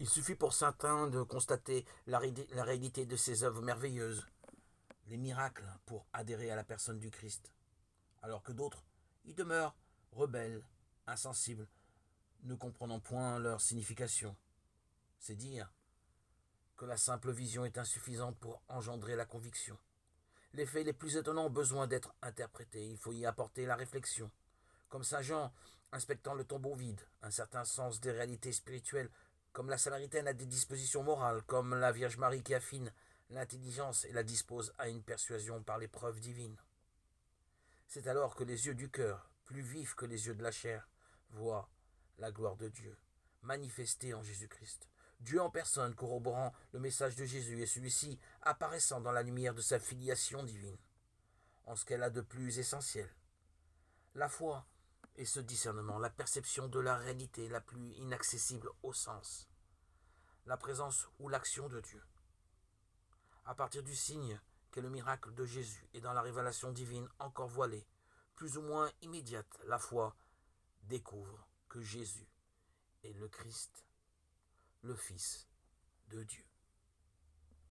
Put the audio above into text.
Il suffit pour certains de constater la réalité de ces œuvres merveilleuses, les miracles, pour adhérer à la personne du Christ, alors que d'autres y demeurent rebelles, insensibles, ne comprenant point leur signification. C'est dire que la simple vision est insuffisante pour engendrer la conviction. Les faits les plus étonnants ont besoin d'être interprétés, il faut y apporter la réflexion. Comme saint Jean, inspectant le tombeau vide, un certain sens des réalités spirituelles, comme la Samaritaine a des dispositions morales, comme la Vierge Marie qui affine l'intelligence et la dispose à une persuasion par les preuves divines. C'est alors que les yeux du cœur, plus vifs que les yeux de la chair, voient la gloire de Dieu, manifestée en Jésus-Christ. Dieu en personne corroborant le message de Jésus et celui-ci apparaissant dans la lumière de sa filiation divine, en ce qu'elle a de plus essentiel. La foi et ce discernement, la perception de la réalité la plus inaccessible au sens, la présence ou l'action de Dieu. À partir du signe qu'est le miracle de Jésus et dans la révélation divine encore voilée, plus ou moins immédiate, la foi découvre que Jésus est le Christ, le Fils de Dieu.